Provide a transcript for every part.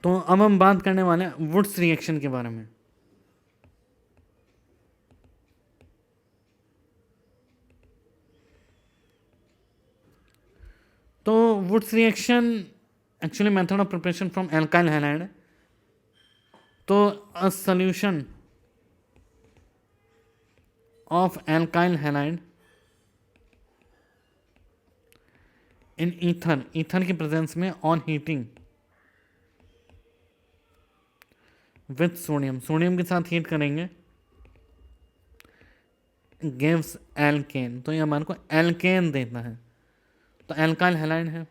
तो अब हम बात करने वाले हैं वुड्स रिएक्शन के बारे में। तो Wurtz reaction actually method of preparation from alkyl halide. तो a solution of alkyl halide in ether, ether की प्रेजेंस में on heating with sodium, sodium के साथ हीट करेंगे, गिव्स एल्केन। तो ये हमारे को एल्केन देता है। तो एल्काइल हैलाइड है,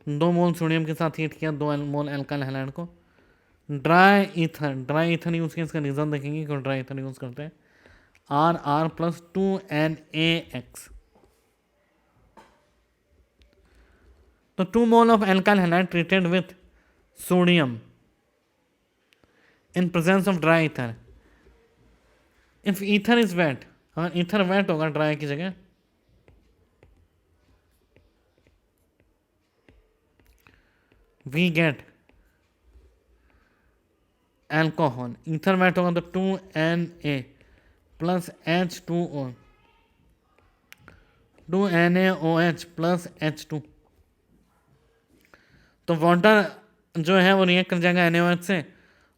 2 मोल सोडियम के साथ हीट किया, 2 मोल एल्काइल हैलाइड को। Dry ether, dry ether use किया, इसका रीज़न देखेंगे क्यों ड्राई ईथर यूज़ करते हैं। R R plus 2NaX। तो 2 mole of alkyl halide treated with sodium in presence of dry ether. If ether is wet, अगर ether wet होगा dry की जगह, we get alcohol. Ether wet होगा तो 2Na plus H2O, 2NaOH plus H2। तो water जो है वो रिएक्ट कर जाएगा NaOH से,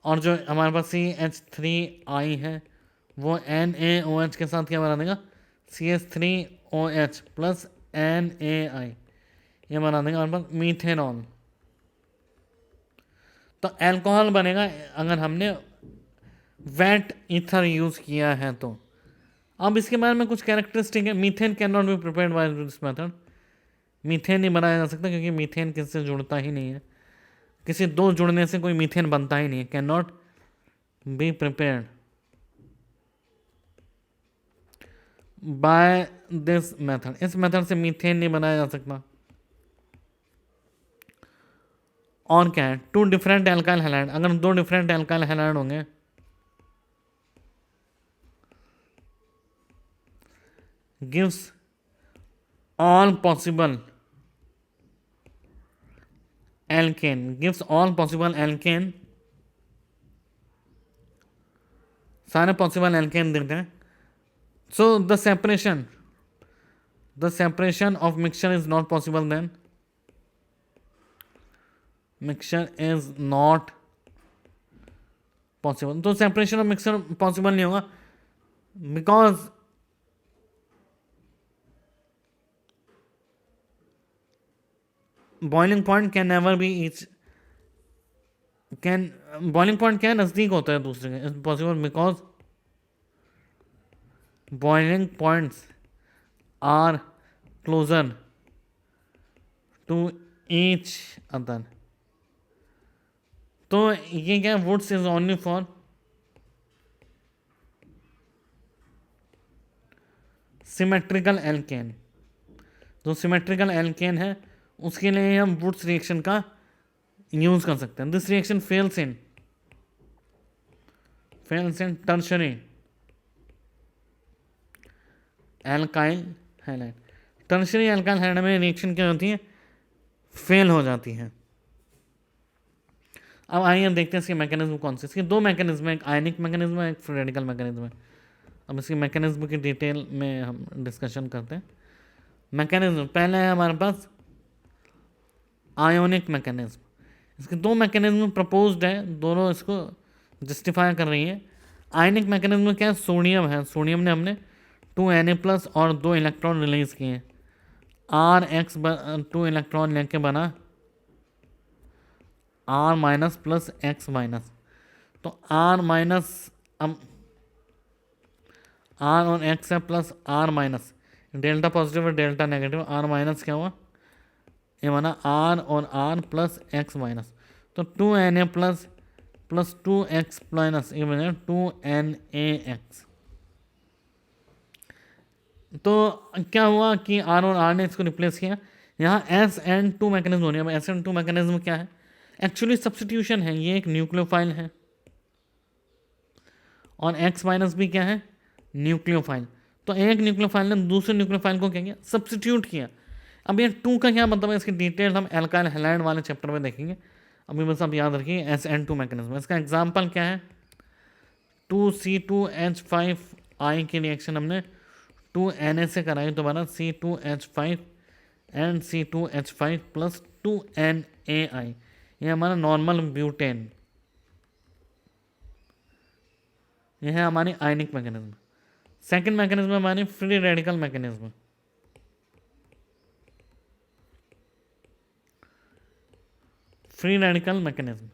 और जो हमारे पास CH3I है वो NaOH के साथ क्या बना देगा, CH3OH प्लस NaI, ये बना देगा हमारे पास मीथेनॉल। तो एल्कोहल बनेगा अगर हमने वेट ईथर यूज़ किया है तो। अब इसके बारे में कुछ कैरेक्टरिस्टिक है। Methane can not be prepared by this method, methane नहीं बनाया जा सकता क्योंकि मीथेन किसी से जुड़ता ही नहीं है, किसी दो जुड़ने से कोई मीथेन बनता ही नहीं है। Can not be prepared by this method, इस मेथड से मीथेन नहीं बनाया जा सकता। और क्या है, 2 डिफरेंट एल्काइल हैलाइड, अगर 2 डिफरेंट एल्काइल हैलाइड होंगे gives all possible alkane, gives all possible alkane, सारे पॉसिबल एल्केन देते हैं। So the separation of mixture is not possible then, mixture is not possible. तो सेपरेशन ऑफ मिक्सचर पॉसिबल नहीं होगा because boiling point can never be each, can boiling point क्या है, नजदीक होता है दूसरे के, is possible because boiling points are closer to each other. तो ये क्या, Wurtz is only for symmetrical alkane. जो सिमेट्रिकल एल्केन है उसके लिए हम वुड्स रिएक्शन का यूज कर सकते हैं। This reaction fails in tertiary alkyl halide. Tertiary alkyl halide में रिएक्शन क्या होती है, फेल हो जाती है। अब आइए देखते हैं इसके मैकेनिज्म कौन से। इसके 2 मैकेनिज्म है, एक आयनिक मैकेनिज्म है, एक फ्री रेडिकल मैकेनिज्म है। अब इसके मैकेनिज्म की डिटेल में हम डिस्कशन करते हैं। मैकेनिज्म पहले है हमारे पास आयोनिक मैकेनिज्म। इसके 2 मैकेनिज्म प्रपोज्ड है, दोनों इसको जस्टिफाई कर रही है। आयनिक मैकेनिज्म में क्या है, सोडियम है, सोडियम ने हमने 2Na प्लस और 2 इलेक्ट्रॉन रिलीज किए, RX 2 इलेक्ट्रॉन लेके बना R minus plus X minus. तो R माइनस, अब R और X है plus R minus, delta positive और डेल्टा नेगेटिव, R माइनस क्या हुआ, ये बना R और R प्लस X माइनस। तो 2Na plus plus 2X minus, ये बना 2NaX। तो क्या हुआ कि R और R ने इसको रिप्लेस किया, यहाँ SN2 मैकेनिज्म होने। अब SN2 मैकेनिज्म क्या है, एक्चुअली सब्सटीट्यूशन है, ये एक न्यूक्लियोफाइल है, और X माइनस भी क्या है, न्यूक्लियोफाइल। तो एक न्यूक्लियोफाइल ने दूसरे न्यूक्लियोफाइल को क्या किया, सब्सटीट्यूट किया। अब ये 2 का क्या मतलब है, इसकी डिटेल हम एल्काइल हैलाइड वाले चैप्टर में देखेंगे। अभी बस आप याद रखिए SN2 मैकेनिज्म। इसका एग्जाम्पल क्या है, 2C2H5 की रिएक्शन हमने 2Na से कराई, तो बना C2H5 and C2H5 plus 2NaI। ये हमारा नॉर्मल ब्यूटेन, यह है हमारी आयनिक मैकेनिज्म। सेकंड मैकेनिज्म हमारी free radical mechanism. Free radical mechanism,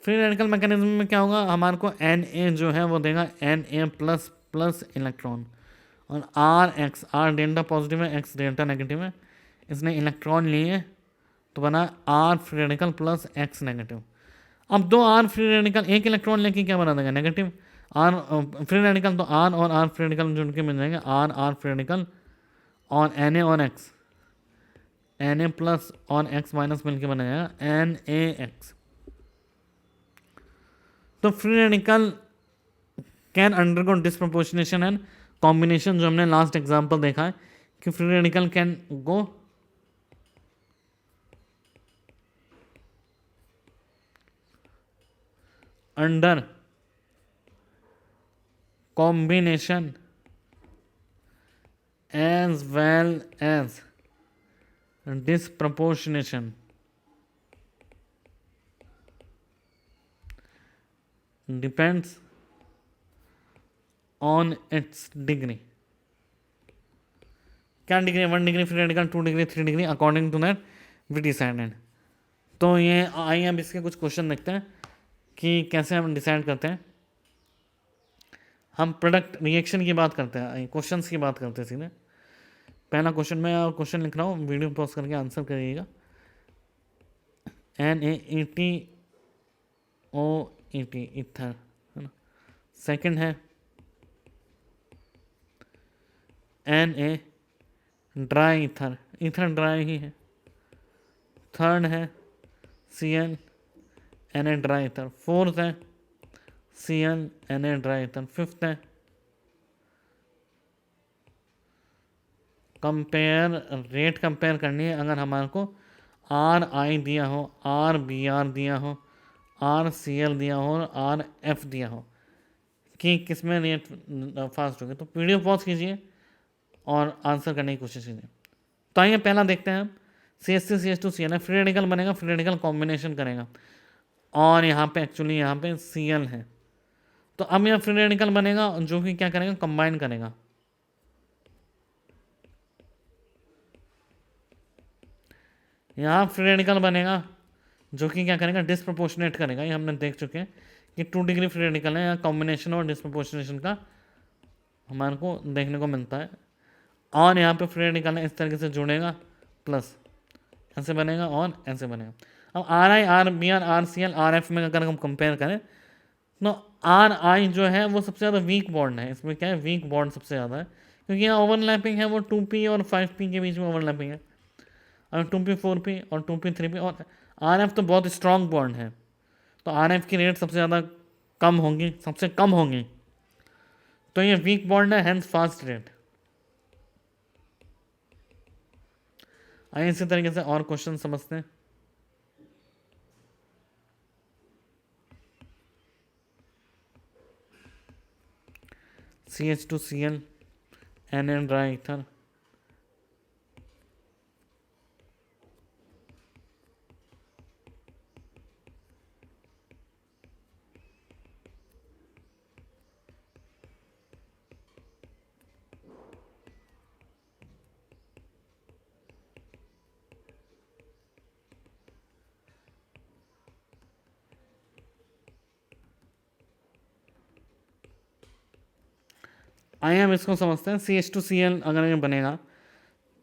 free radical mechanism में क्या होगा, हमारे को Na जो है वो देगा Na प्लस प्लस इलेक्ट्रॉन, और R डेल्टा पॉजिटिव है, X डेल्टा नेगेटिव है, इसने इलेक्ट्रॉन लिए तो बना R free radical plus X negative. अब दो R फ्री रेडिकल एक इलेक्ट्रॉन लेके क्या बना देगा, नेगेटिव। R फ्री रेडिकल तो R और R फ्री रेडिकल जुड़ के मिल जाएंगे, R फ्री रेडिकल और Na और X, Na प्लस और X माइनस मिलकर बना जाएगा NaX। तो free radical can undergo disproportionation and combination, जो हमने लास्ट एग्जांपल देखा है कि free radical can go under combination as well as disproportionation, depends on its degree। क्या degree, 1 degree free radical, 2 degree, 3 degree, according to that we decided. तो ये आइए अब इसके कुछ क्वेश्चन देखते हैं कि कैसे हम डिसाइड करते हैं। हम प्रोडक्ट रिएक्शन की बात करते हैं, क्वेश्चंस की बात करते हैं सीधे। पहला क्वेश्चन, मैं क्वेश्चन लिख रहा हूँ, वीडियो पॉज करके आंसर करिएगा। NaETOET इथर, है ना। सेकंड है Na dry ether, ether dry ही है। थर्ड है Cl Na dry ether. Fourth है Cl Na dry ether. Fifth है कंपेयर, रेट कंपेयर करनी है। अगर हमारे को Ri दिया हो, Rbr दिया हो, RCl दिया हो और Rf दिया हो कि किसमें रेट फास्ट होगी, तो वीडियो पॉज कीजिए और आंसर करने की कोशिश कीजिए। तो आइए पहला देखते हैं हम, CH3CH2Cl है, फ्री रेडिकल बनेगा, फ्री रेडिकल कॉम्बिनेशन करेगा, और यहाँ पे एक्चुअली यहाँ पे Cl है, तो अब यह फ्री रेडिकल बनेगा जो कि क्या करेगा, कंबाइन करेगा। यहाँ फ्री रेडिकल बनेगा जो कि क्या करेगा, डिस्प्रपोर्शनेट करेगा। ये हमने देख चुके हैं कि 2 डिग्री फ्री रेडिकल है, यहाँ कॉम्बिनेशन और डिस्प्रपोर्शनेशन का हमारे को देखने को मिलता है। और यहाँ पे फ्री रेडिकल है, इस तरीके से जुड़ेगा, प्लस ऐसे बनेगा और ऐसे बनेगा। अब Ri, Rbr, RCl, Rf में अगर हम कंपेयर करें तो Ri जो है वो सबसे ज़्यादा वीक बॉन्ड है। इसमें क्या है, वीक बॉन्ड सबसे ज़्यादा है, क्योंकि यहाँ ओवरलैपिंग है वो 2p और 5p के बीच में ओवरलैपिंग है, और 2p 4p और 2p 3p। और Rf तो बहुत स्ट्रॉन्ग बॉन्ड है, तो Rf की रेट सबसे ज़्यादा कम होंगी, सबसे कम होंगी, तो ये वीक बॉन्ड है, हैंस फास्ट रेट। आइए इसी तरीके से और क्वेश्चन समझते हैं। CH2Cl Na ड्राई ईथर, आइए हम इसको समझते हैं। CH2Cl अगर ये बनेगा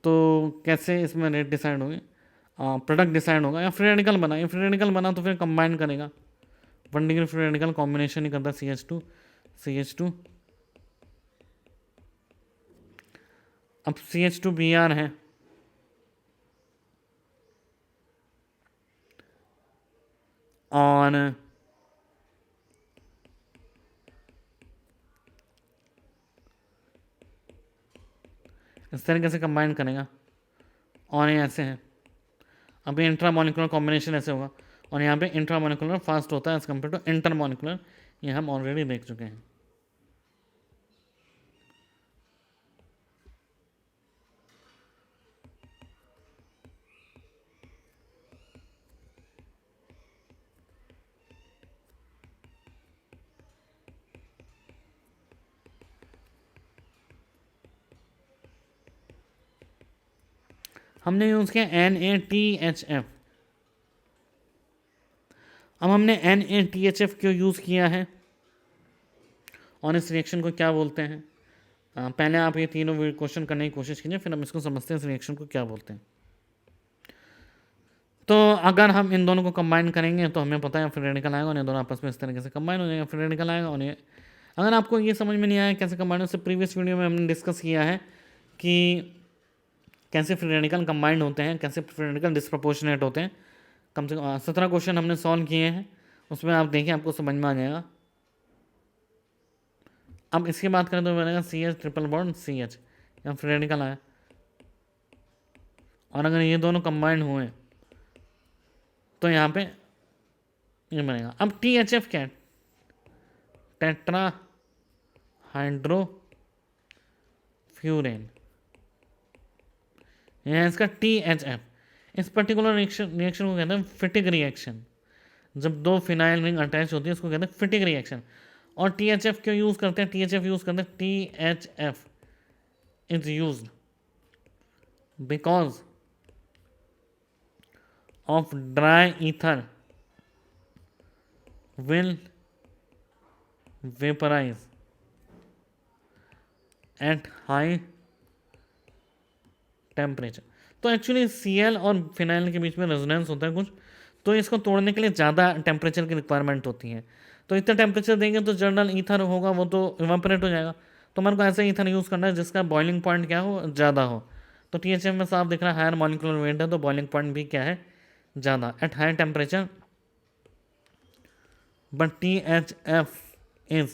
तो कैसे इसमें रेट डिसाइड होगी, प्रोडक्ट डिसाइड होगा। या फ्री रेडिकल बना, ये फ्री रेडिकल बना तो फिर कंबाइन करेगा, 1 डिग्री फ्री रेडिकल कॉम्बिनेशन ही करता है CH2। अब CH2Br है, और इस तरीके से कंबाइन करेगा, और ये ऐसे है। अभी इंट्रा मॉलिकुलर कॉम्बिनेशन ऐसे होगा, और यहाँ पे इंट्रा मॉलिकुलर फास्ट होता है as compare to intermolecular, ये हम ऑलरेडी देख चुके हैं। हमने यूज़ किया NaTHF। अब हमने NaTHF क्यों यूज़ किया है और इस रिएक्शन को क्या बोलते हैं, पहले आप ये तीनों क्वेश्चन करने की कोशिश कीजिए, फिर हम इसको समझते हैं इस रिएक्शन को क्या बोलते हैं। तो अगर हम इन दोनों को कंबाइन करेंगे तो हमें पता है फ्री रेडिकल आएगा, और ये दोनों आपस में इस तरीके से कंबाइन हो जाएगा, फ्री रेडिकल आएगा। और ये अगर आपको ये समझ में नहीं आया कैसे कंबाइन, उससे प्रीवियस वीडियो में हमने डिस्कस किया है कि कैसे फ्री रेडिकल कंबाइंड होते हैं, कैसे फ्री रेडिकल डिस्प्रपोर्शनेट होते हैं। कम से कम 17 क्वेश्चन हमने सॉल्व किए हैं, उसमें आप देखिए आपको समझ में आ जाएगा। अब इसकी बात करें तो बनेगा CH ट्रिपल बॉन्ड CH, यहाँ फ्री रेडिकल आया, और अगर ये दोनों कंबाइंड हुए तो यहाँ पे ये बनेगा। अब THF क्या है, टेट्रा हाइड्रो फ्यूरेन, यह इसका THF। इस पर्टिकुलर रिएक्शन को कहते हैं फिटिक रिएक्शन। जब दो फिनाइल रिंग अटैच होती है उसको कहते हैं फिटिक रिएक्शन। और THF क्यों यूज करते हैं, THF यूज करते हैं, THF is use because of dry ether will vaporize at high temperature। तो एक्चुअली Cl और फिनाइल के बीच में रेजोनेंस होता है कुछ, तो इसको तोड़ने के लिए ज़्यादा टेम्परेचर की रिक्वायरमेंट होती है। तो इतना टेम्परेचर देंगे तो जनरल ईथर होगा वो तो इवापोरेट हो जाएगा। तो हमारे को ऐसा ईथर यूज़ करना है जिसका बॉइलिंग पॉइंट क्या हो, ज़्यादा हो। तो THF में साफ दिख रहा है हायर मॉलिक्यूलर वेट है, तो बॉइलिंग पॉइंट भी क्या है, ज़्यादा at high temperature. but THF is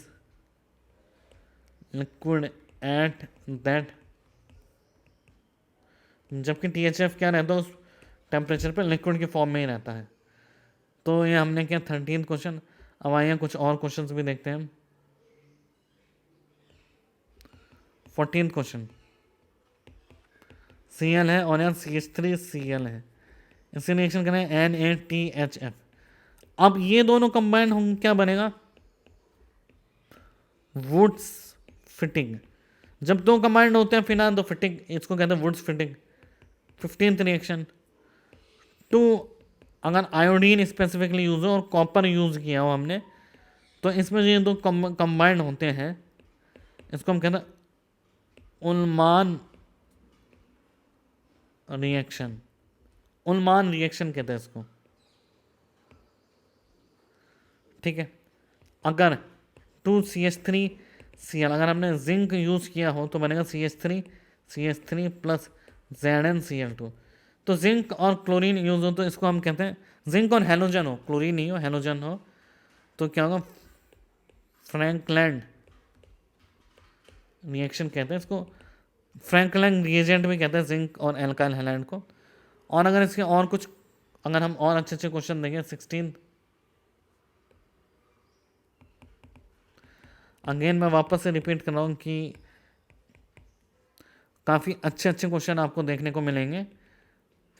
liquid at that, जबकि THF क्या रहता है उस टेम्परेचर पे लिक्विड की फॉर्म में ही रहता है। तो ये हमने क्या 13th क्वेश्चन। अब आइए कुछ और क्वेश्चंस भी देखते हैं। 14th क्वेश्चन Cl है और यहाँ CH3Cl है, इससे रिएक्शन करें NaTHF। अब ये दोनों कंबाइन होंगे क्या बनेगा, वुड्स फिटिंग। जब दो कंबाइंड होते हैं फिनाल तो फिटिंग, इसको कहते हैं Wurtz Fittig. 15th reaction two, अगर आयोडीन स्पेसिफिकली यूज हो और कॉपर यूज किया हो हमने, तो इसमें ये दो कंबाइंड होते हैं, इसको हम कहते हैं उल्मान रिएक्शन। उल्मान रिएक्शन कहते हैं इसको, ठीक है। अगर 2CH3Cl, अगर हमने जिंक यूज़ किया हो तो बनेगा CH3 प्लस ZnCl2। तो जिंक और क्लोरीन यूज़ हो तो इसको हम कहते हैं, जिंक और हेलोजन हो, क्लोरीन नहीं हो, हेलोजन हो, तो क्या होगा, फ्रैंकलैंड रिएक्शन कहते हैं इसको। फ्रैंकलैंड रिएजेंट भी कहते हैं जिंक और एल्काइल हैलाइड को। और अगर इसके और कुछ, अगर हम और अच्छे अच्छे क्वेश्चन देखें 16, अगेन मैं वापस से रिपीट कर रहा हूँ कि काफ़ी अच्छे अच्छे क्वेश्चन आपको देखने को मिलेंगे।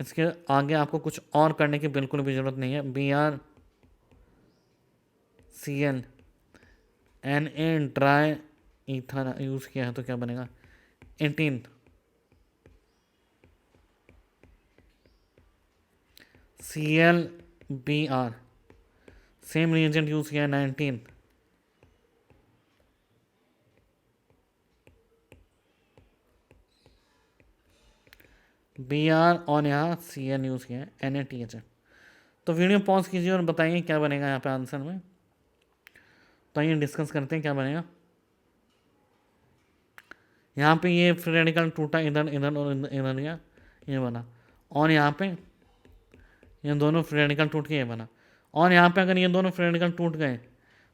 इसके आगे आपको कुछ और करने की बिल्कुल भी ज़रूरत नहीं है। BrCl Na dry ether use किया है तो क्या बनेगा 18th। ClBr same reagent use किया है 19th। Br और यहाँ Cl यूज़ किया है NaTHF। तो वीडियो पॉज कीजिए और बताइए क्या बनेगा यहाँ पे आंसर में। तो आइए डिस्कस करते हैं क्या बनेगा। यहाँ पे ये फ्री रेडिकल टूटा, इधर इधर और इधर गया, ये बना। और यहाँ पे ये दोनों फ्री रेडिकल टूट के ये बना। और यहाँ पे अगर ये दोनों फ्री रेडिकल टूट गए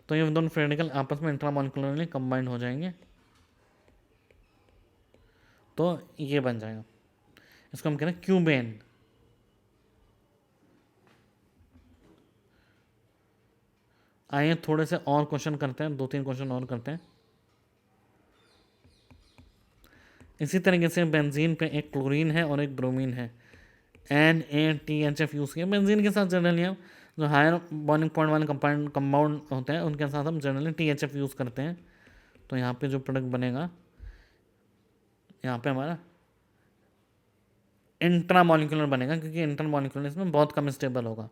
तो ये दोनों फ्री रेडिकल आपस में इंट्रामॉलिक्यूलरली कंबाइंड हो जाएंगे, तो ये बन जाएगा। इसको हम कह रहे हैं क्यूबेन। आइए थोड़े से और क्वेश्चन करते हैं, 2-3 क्वेश्चन और करते हैं। इसी तरीके से बेंजीन पे एक क्लोरीन है और एक ब्रोमीन है, NaTHF यूज़ किया। बेंजीन के साथ जनरली हम जो हायर बॉइलिंग पॉइंट वाले कंपाउंड होते हैं उनके साथ हम जनरली THF यूज़ करते हैं। तो यहाँ पे जो प्रोडक्ट बनेगा, यहाँ पे हमारा इंट्रामोलिकुलर बनेगा, क्योंकि इंटरमोलिकुलर इसमें बहुत कम स्टेबल होगा।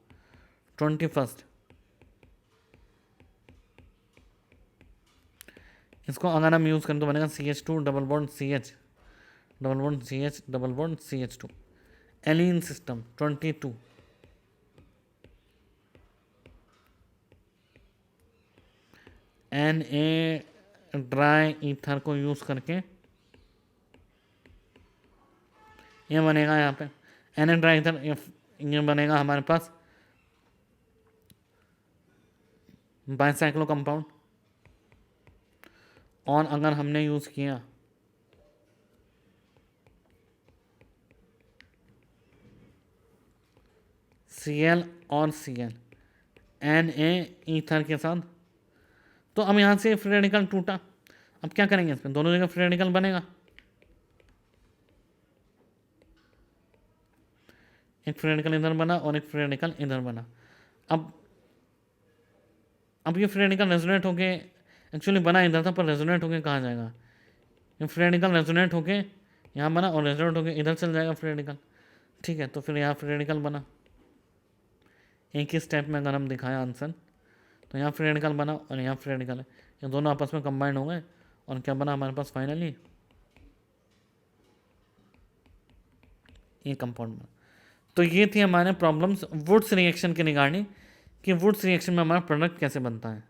21 इसको अगर हम यूज़ करें तो बनेगा CH2 double bond CH double bond CH double bond CH2, एलीन सिस्टम। 22 Na ड्राई ईथर को यूज़ करके ये बनेगा, यहाँ पे Na ड्राई ईथर ये बनेगा हमारे पास बाइसाइक्लो कंपाउंड। और अगर हमने यूज़ किया Cl और Cl Na ईथर के साथ, तो अब यहाँ से फ्री रेडिकल टूटा। अब क्या करेंगे, इसमें दोनों जगह फ्री रेडिकल बनेगा। एक फ्री रेडिकल इधर बना और एक फ्री रेडिकल इधर बना। अब ये फ्री रेडिकल रेजोनेट होके, एक्चुअली बना इधर था पर रेजोनेट होके कहाँ जाएगा, ये फ्री रेडिकल रेजोनेट होके यहाँ बना और रेजोनेट होके इधर चल जाएगा फ्री रेडिकल। ठीक है, तो फिर यहाँ फ्री रेडिकल बना। एक ही स्टेप में अगर हम दिखाया आंसर, तो यहाँ फ्री रेडिकल बना और यहाँ फ्री रेडिकल है, ये दोनों आपस में कंबाइन हो गए और क्या बना हमारे पास फाइनली, ये कंपाउंड बना। तो ये थी हमारे प्रॉब्लम्स वुड्स रिएक्शन के रिगार्डिंग, कि वुड्स रिएक्शन में हमारा प्रोडक्ट कैसे बनता है।